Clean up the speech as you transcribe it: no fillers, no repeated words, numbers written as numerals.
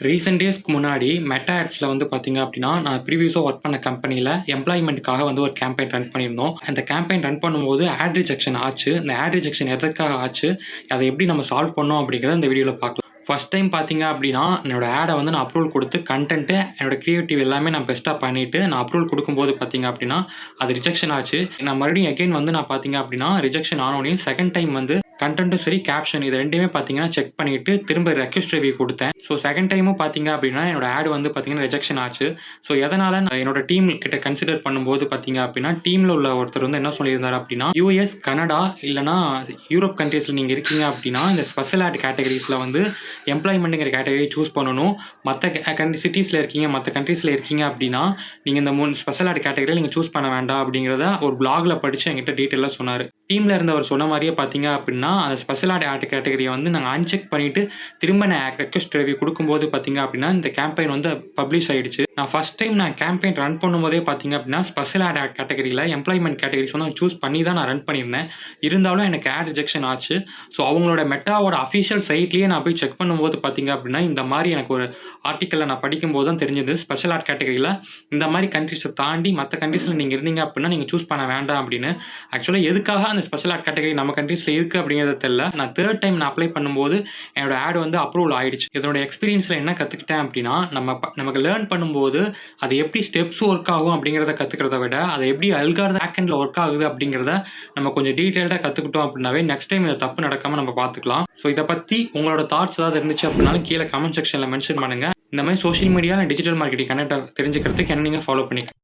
Recent டேஸ்க்கு முன்னாடி meta ஆட்ஸில் வந்து பார்த்தீங்க அப்படின்னா, நான் ப்ரீவியஸாக ஒர்க் பண்ண கம்பெனியில எம்ப்ளாய்மெண்ட்க்காக வந்து ஒரு கேம்பெயின் ரன் பண்ணியிருந்தோம். அந்த கேம்பெயின் ரன் பண்ணும்போது ஆட் ரிஜெக்ஷன் ஆச்சு. இந்த ஆட் ரிஜெக்ஷன் எதற்காக ஆச்சு? அதை எப்படி நம்ம சால்வ் பண்ணோம் அப்படிங்கிறத இந்த வீடியோவில் பார்க்கலாம். ஃபர்ஸ்ட் டைம் பார்த்தீங்க அப்படின்னா, என்னோட ஆடை வந்து நான் அப்ரூவல் கொடுத்து கன்டென்ட்டு, என்னோட கிரியேட்டிவ் எல்லாமே நான் பெஸ்ட்டாக பண்ணிவிட்டு நான் அப்ரூவல் கொடுக்கும்போது பார்த்தீங்க அப்படின்னா, அது ரிஜெக்ஷன் ஆச்சு. நான் மறுபடியும் அகைன் வந்து நான் பார்த்தீங்க அப்படின்னா, ரிஜெக்ஷன் ஆனோடனே செகண்ட் டைம் வந்து கன்டென்ட்டும் சரி, கேப்ஷன் இது 2யுமே பார்த்தீங்கன்னா செக் பண்ணிட்டு திரும்ப ரெக்வெஸ்ட் ரிவ்யூ கொடுத்தேன். ஸோ செகண்ட் டைமும் பார்த்தீங்க அப்படின்னா, என்னோட ஆட் வந்து பார்த்தீங்கன்னா ரிஜெக்ஷன் ஆச்சு. ஸோ எதனால நான் என்னோட டீம் கிட்ட கன்சிடர் பண்ணும்போது பார்த்தீங்க அப்படின்னா, டீம்ல உள்ள ஒருத்தர் வந்து என்ன சொல்லியிருந்தாரு அப்படின்னா, யுஎஸ், கனடா இல்லைனா யூரோப் கண்ட்ரீஸ்ல நீங்க இருக்கீங்க அப்படின்னா, இந்த ஸ்பெஷல் ஆட் கேட்டகரிஸ்ல வந்து எம்ப்ளாய்மெண்ட்ங்கிற கேட்டகரி சூஸ் பண்ணணும். மற்ற சிட்டிஸ்ல இருக்கீங்க, மற்ற கண்ட்ரீஸ்ல இருக்கீங்க அப்படின்னா, நீங்க இந்த 3 ஸ்பெஷல் ஆட் கேட்டகரியில நீங்க சூஸ் பண்ண வேண்டாம் அப்படிங்கிறத ஒரு பிளாக்ல படிச்சு என்கிட்ட டீட்டெயிலாக சொன்னாரு. டீம்ல இருந்தவர் சொன்ன மாதிரியே பார்த்தீங்க அப்படின்னா, அந்த ஸ்பெஷல் ஆட் கேட்டகரியை வந்து நாங்கள் அன்செக் பண்ணிட்டு திரும்ப நான் ரெக்வெஸ்ட் ரிவ்யூ கொடுக்கும்போது பார்த்தீங்க அப்படின்னா, இந்த கேம்பெயின் வந்து பப்ளிஷ் ஆயிடுச்சு. நான் ஃபர்ஸ்ட் டைம் நான் கேம்பெயின் ரன் பண்ணும்போதே பார்த்தீங்க அப்படின்னா, ஸ்பெஷல் ஆட் கேட்டகரியில் எம்ப்ளாய்மெண்ட் கேட்டகரிஸ் வந்து சூஸ் பண்ணி தான் நான் ரன் பண்ணியிருந்தேன். இருந்தாலும் எனக்கு ஆட் ரிஜெக்ஷன் ஆச்சு. ஸோ அவங்களோட மெட்டாவோட அஃபிஷியல் சைட்லேயே நான் போய் செக் பண்ணும்போது பார்த்தீங்க அப்படின்னா, இந்த மாதிரி எனக்கு ஒரு ஆர்டிக்கலில் நான் படிக்கும்போது தான் தெரிஞ்சது. ஸ்பெஷல் ஆட் கேட்டகரியில் இந்த மாதிரி கண்ட்ரிஸை தாண்டி மற்ற கண்ட்ரீஸில் நீங்கள் இருந்தீங்க அப்படின்னா நீங்கள் சூஸ் பண்ண வேண்டாம் அப்படின்னு. ஆக்சுவலாக எதுக்காக அந்த ஸ்பெஷல் ஆட் கேட்டகரி நம்ம கண்ட்ரீஸில் இருக்குது அப்படிங்கிறது தெரியல. நான் தேர்ட் டைம் நான் அப்ளை பண்ணும்போது என்னோட ஆட் வந்து அப்ரூவல் ஆயிடுச்சு. இதனோட எக்ஸ்பீரியன்ஸில் என்ன கற்றுக்கிட்டேன் அப்படின்னா, நமக்கு லேர்ன் பண்ணும்போது அது எப்படி ஸ்டெப்ஸ் ஒர்க் ஆகும் அப்படிங்கிறத கற்றுக்கிறத விட, அதை எப்படி அல்காரிதம் பேக்எண்டில் ஒர்க் ஆகுது அப்படிங்கிறத நம்ம கொஞ்சம் டீட்டெயில்டாக கற்றுக்கிட்டோம் அப்படின்னாவே நெக்ஸ்ட் டைம் இதை தப்பு நடக்காமல் நம்ம பார்த்துக்கலாம். ஸோ இதை பற்றி உங்களோட தாட்ஸ் ஏதாவது இருந்துச்சு அப்படின்னாலும் கீழே கமெண்ட் செக்ஷனில் மென்ஷன் பண்ணுங்கள். இந்த மாதிரி social media digital marketing connect தெரிஞ்சுக்கிறதுக்கு என்ன நீங்கள் ஃபாலோ பண்ணிக்கலாம்.